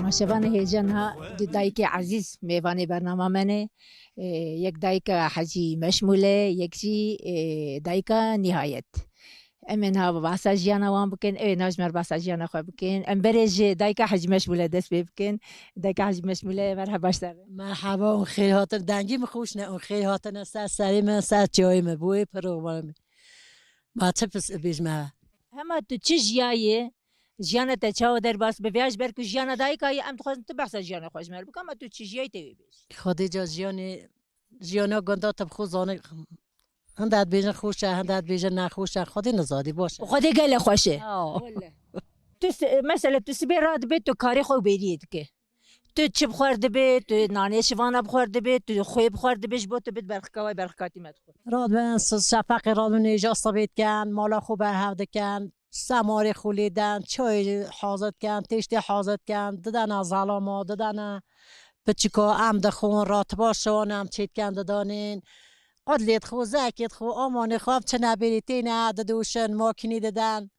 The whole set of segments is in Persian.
ناشبان هیجان ها دو دایک عزیز میوانی برنامه منه. یک دایک حجی مشموله، یک جی دایک نهایت. امن ها باسا جیانا وان بکن، ناجمر باسا جیانا خواه بکن. برج دایک حجی مشموله دست بکن. دایک حجی مشموله مرحبا سر. مرحبا اون خیلی هاتن دنگی مخوش نه اون خیلی هاتن سر سری من سر جای من بوی پروگرام ما چه پس بیشمه همه تو چه جیایه؟ جیانا تا چاو در باس بفیاش برکو جیانا دایکایی ام تخوازم تو بحث جیانا خوش مر بکن. تو چه جیای توی بیش؟ خودی جا جیانا گنده تب خود زانه هنداد بیشن خوشه هنداد بیشن نخوشه خودی نزادی باشه. خودی گله خوشه. تو مثلا تو سبی راد بی تو کاری خو برید که تو چه بخورده بی تو نانه شوانه بخورده بی تو خوی بخورده بیش با تو بید برخکاوی برخکاتی مدخور راد بن شفق راد و نیجا صبیت کن مالا خوب هفته کن سماری خولیدن چای حاضر کن تشتی حاضر کن دادن ظلما دادن بچکا ام دخون رات باشونم چیت کن دادنین قدلیت خو زکیت خو آمانی خواب چه نبیری تینه دادوشن ماکنی دادن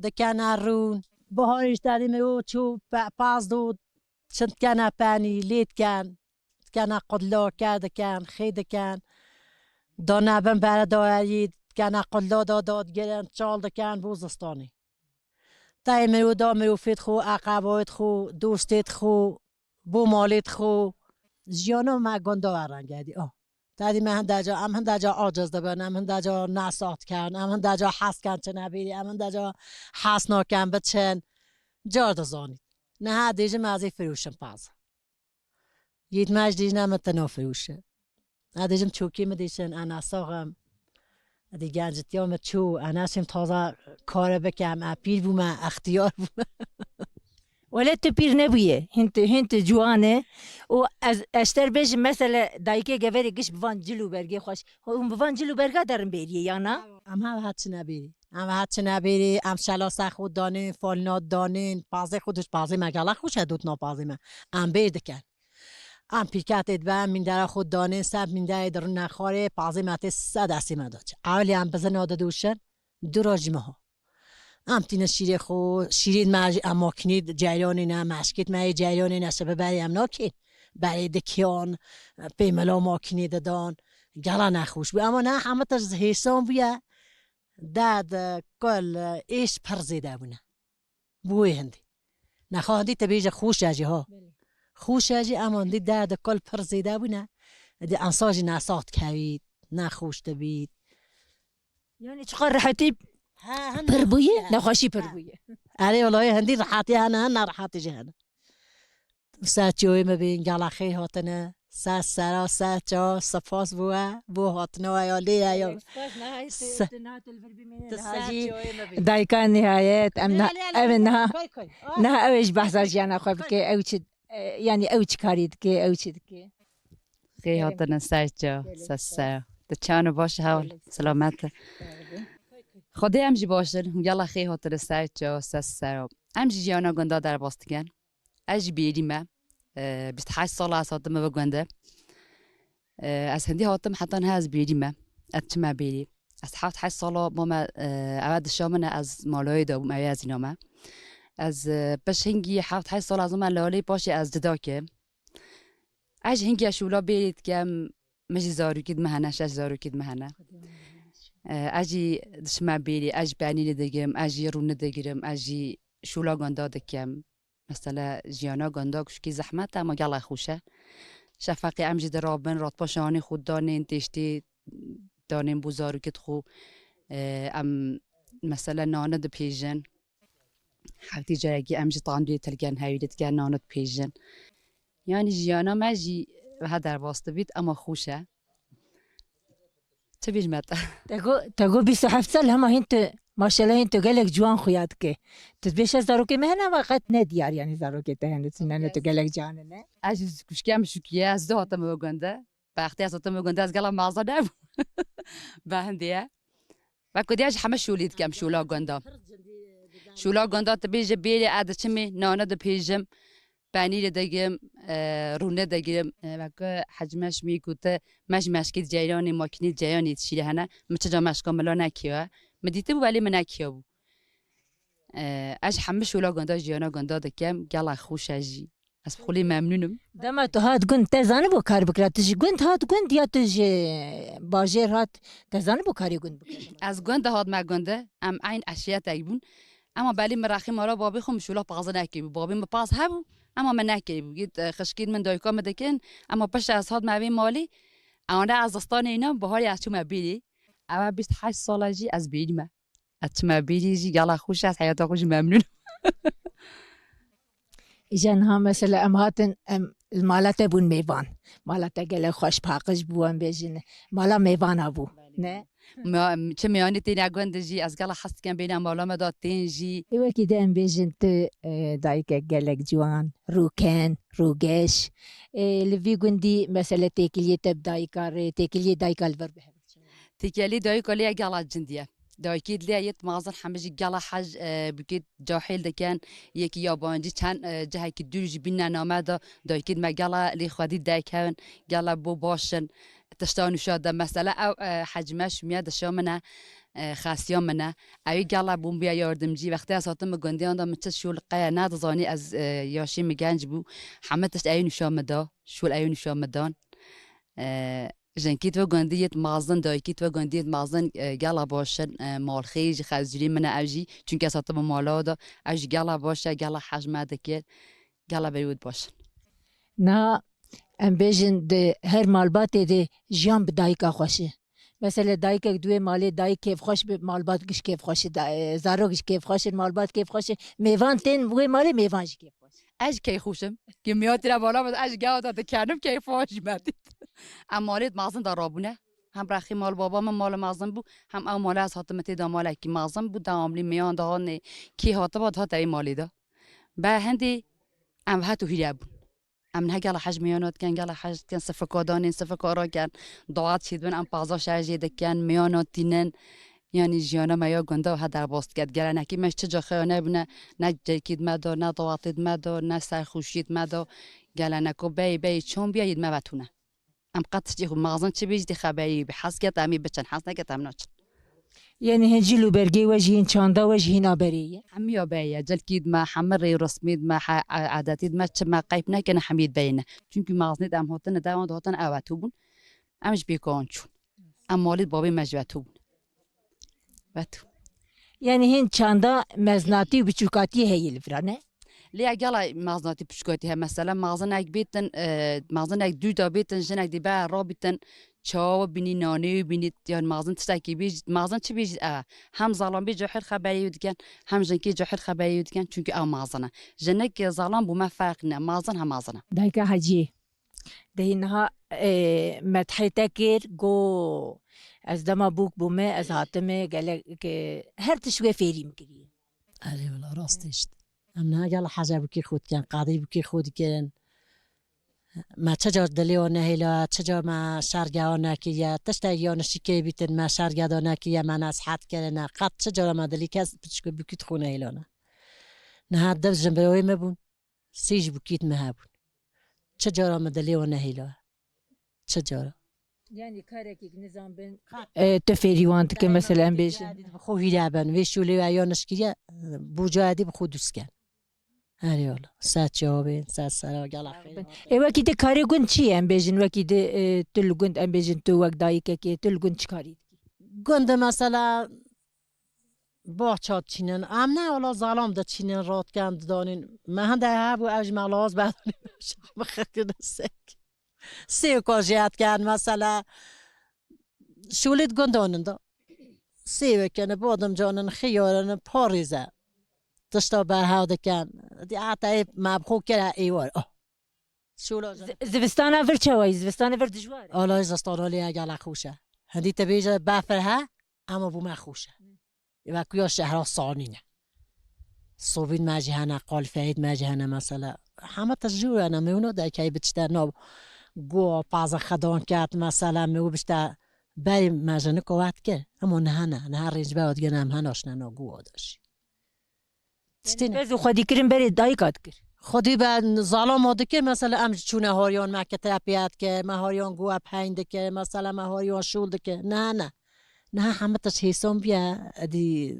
دکن رون بهارش دادیم او چو پاس دود چند کنه پنی لید کن کنه قدلا کرده کن خید کن دانه بن بردارید کنه قدلا داد گرن چال دکن بوزستانی تایمه او دامه او فید خو اقوایت خو دوستت خو بو مالت خو جیانو ما گنده ورنگردی دادی من هندجا ام هندجا عاجز دبن ام هندجا نسات کن ام هندجا حس کن چه نبیری ام هندجا حس نکن بچن جارد زانید نه ها دیجه مازی فروشم پاز یید ماج دیج نمتنو فروشه نه دیجم چوکی مدیشن انا ساقم دی گنجت یوم چو انا شم تازه کار بکم اپیر بوم اختیار بوم ولی تو پیر نبویه هنت جوانه و از اشتر بیش مثلا دایکه گوری گش بوان جلو برگی خوش هم بوان جلو برگا درم بیریه یا نه ام هم هات نبیری ام هات نبیری ام شلاس خود دانین فالنات دانین پازه خودش پازه مگالا خوش دوت نا پازه من ام بید کن ام پیکات ادبام من در خود دانین سب من در در نخاره پازه مات صد اسی مداچ اولی ام بزن آده دوشن دو راجمه ها ام تین شیر خو شیرین ماج ام کنید جریانی نه مشکت مای جریانی نشه برای ام ناکید برای دکیان پیملا ماکنید دان گلا نخوش بی اما نه همه تاش حسام بیا داد کل ایش پرزیده بونه بوی هندی نخواهندی تبیج خوش اجی ها خوش اجی اما هندی داد کل پرزیده بونه دی انساج نسات کوید نخوش تبید یعنی چقدر راحتی پر بویه نخوشی پر بویه اره والله هندی راحتی هنه راحتی جهنه سات جوی مبین گلا خی هاتنه سات سرا سات جا سپاس بو هاتنه و یالی یا دایکا نهایت ام نه اوش بحث جانا خوب که او چه یعنی او چه کارید که او چه که خی هاتنه سات جا سر دچانو باشه حال سلامت خدای امجی باشه یلا خی هاتنه سات جا سر امجی جانا گنده در باستگن اج بیریمه 28 سال از هاتم بگنده از هندی هاتم حتی نه از بیریمه اتما بیری از 7 سال ما عوض شامن از مالای دو ما از اینامه از بش هنگی 7 سال از ما لالی باشه از جدا که اج هنگی شولا بیرید که مجی زارو کید مهنه شش زارو کید مهنه اجی دشما بیری اج بنی ندگم اجی رو ندگیرم اجی شولا گنده دکم مثلا جیانا گنده کشکی زحمت اما گله خوشه شفقی امجی در رابن رات پاشانی خود دانین تشتی دانین بوزارو کت خو ام مثلا نانه د پیجن حالتی جایگی امجی طاندوی تلگن هایدت که نانه د پیجن یعنی جیانا مجی و در واسطه بید اما خوشه چه بیجمت تگو 27 سال همه هنت ماشاءالله انتو گلک جوان خویاد که تبیش از دارو که مهنه وقت ندیار یعنی دارو که تهنت نه تو گلک جانه نه از کشکم شوکیه از دو هاتم بگنده وقتی از هاتم بگنده از گلم مازه نبود به هندیه و کدیش همه شولید کم شولا گنده تبیج بیری عده چمی نانه د پیجم پنیر دگم رونه دگم و که حجمش میگوته مشکید جیرانی ماکنی جیرانی تشیله هنه مچجا مشکا ملا نکیوه مدیته بو ولی من نکیو بو اج همه شولا گنده جیانا گنده دکم گلا خوش اجی از خلی ممنونم. دما تو هات گند تزانه بو کار بکرد تش گند هات گند یا تش باجر هات تزانه بو کاری گند بکرد از گنده هاد ما گنده ام عین اشیاء تایبون اما بالی مراخی مارا بابی خو مشولا پازه نکی بابی ما پاز هبو اما من نکی گید خشکید من دایکا مدکن اما پش از هاد ما مالی اون از دستان اینا بهاری از چوم بیلی اما 28 سالگی از بیلی ما اتما بیلی جی گلا خوش از حیات خوش ممنون ایجانها مثلا ام هاتن ام المالات بون میوان مالات گله خوش پاکش بوان بیجن مالا میوان ابو نه ما چه میانی تین گنده جی از گلا حست کن بین مالا مداد تین جی ایوه کی دم بیجن ت دایک گلک جوان روکن روگش لوی گندی مثلا تکلیه تب دایکار تکلیه دایکال ور به تکیلی دایی کلی گلا جندیه دایکید لیت مازن همه گلا حج بکید جاهل دکن یکی یابانجی چند جهی که دوری بین نامه دا دایکید ما گلا لی خودی دایکن گلا بو باشن تشتانو شده مثلا او حجمش میاد شامنه خاصیان منه اوی گلا بوم بیا یاردمجی وقتی از هاتم گندیان دا مچه شول قیا ندازانی از یاشی میگنج بو همه تشت ایو نشام دا شول ایو نشام دان جنکیت و گندیت مازن دایکیت و گندیت مازن گلا باشن مال خیج خزری من اوجی چون که ساعت با مالا دا اوج گلا باشه گلا حجم دکر گلا بیود باشن نه ام بیجن ده هر مالبات ده جان به دایکا خوشه مثلا دایک دوی مالی دایک کیف خوش به مالبات گش کیف خوشه زاروگش کیف خوشه مالبات کیف خوشه میوان تن وی مالی میوانش کیف خوشه اج کی خوشم که میاد را بالا بس اج گاو داد کردم کیف خوش مدید ام مالت مازن دارابونه هم رخی مال بابا من مال مازن بو هم او مال از حاتمتی دا مال کی مازن بو داملی میان دا نه کی هات باد هات ای مالی دا به هندی ام هاتو هیراب ام نه گلا حج میانات کن گلا حج کن سفکادان سفکارا کن دعات شدون ام پازا شارژی دکن میانات تینن یعنی جیانا ما یا گنده و ها در باست کرد گره نکی مش چجا خیانه بونه نه جکید مدا نه دواتید مدا نه سرخوشید مدا گله نکو بی چون بیایید ما بتونه ام قطع چی خو مغزن چی بیجدی خبری به حس کت امی بچن حس نکت ام ناچن یعنی هنجی لوبرگی وجهین چاندا وجهین آبریه همی یا بیه جلکید ما حمر رسمید ما عادتید ما چه ما قیب نکنه حمید بینه چونکه مغزنید ام هاتن دوان هاتن اواتو بون امش بیکان چون ام مالید بابی مجبتو بون بتو یعنی هن چاندا مزناتی و بچوکاتی هیل فرانه ليه قال مازناتي بشكوتها مثلا مازنك بيتن مازنك دودا بيتن جنك دي بقى رابطن شاو بني ناني بني يعني مازن تشتكي بيج مازن تش بيج هم ظلام بيج جحر خبري ودكان هم جنكي جحر خبري ودكان çünkü او مازنه جنك ظلام بما فرقنا مازن هم مازنه دایکا حجی دهینها مدحیتکر گو از دما بوک بومه از هاتمه گله که هر تشوی فیری میکری آره والله راستش ام نه گلا حاجه بکی خود کن قاضی بکی خود کن ما چجا دلیو نهیلا چجا ما شرگا نکیه تشتا یان شکی بیتن ما شرگا نکیه من از حد کردن قط چجا ما دلی کس بچکو بکیت خونه هیلانا نه دب جنبوی مبون سیج بکیت مهبون چجا ما دلیو نهیلا چجا یعنی کاری که نظام بین تفیری وانت که مثلا بیشن خو هیلابن ویشولی و یانش کیه بوجادی بخو دوست کن هری والله سات جوابين سات سلام قال خير وقتی ده کاری گند چی ام بیشن وقتی ده تل گند ام بیشن تو وقت دایی که تل گند چکاری گنده مثلا باچات چینن ام نه والا ظلام ده چینن رات کند دانین من ده هبو اج ملاز بعد بخاطر دستک سی کاجیات کن مثلا شولید گندانن دا سی وکنه بادم جانن خیارن پاریزه تشتا برهاده کن دی عطای مبخو کرده ایوار شولا زوستان ور چوای زوستان ور دجوار آلا زستان ولی اگه خوشه هندی تبیجه بفره اما بو مخوشه و کیا شهر صانینه صوبین مجهنه قال فاید مجهنه مثلا همه تجربه انا میونو در کی بچته نو گو پاز خدان کرد مثلا میو بچته بری مجنه کوات که اما نه رنج بعد گنم هناش نه گو داشت بزو خودی کریم بری دایکات کر خودی به ظالم آده که مثلا ام چونه هاریان مکه ترپیت که مهاریان گوه پینده که مثلا مهاریان شولده که نه همه تش حسام بیا دی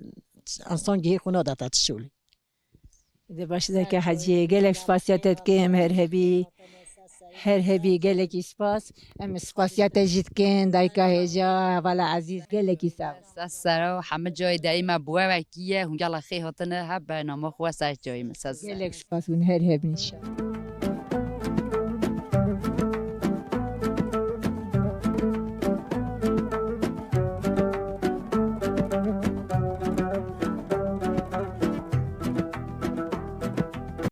انسان گیه خونه داده شولی ده باشه ده که حجی گلک سپاسیاتت کم هر هبی گلکی سپاس ام سپاسیات جیت کن دایکا هجا والا عزیز گلکی سا سر همه جای دایما بوا و کیه هم یلا خیلی هاتنه هب برنامه خواه سر جای مساز گلک سپاس اون هر هب نشان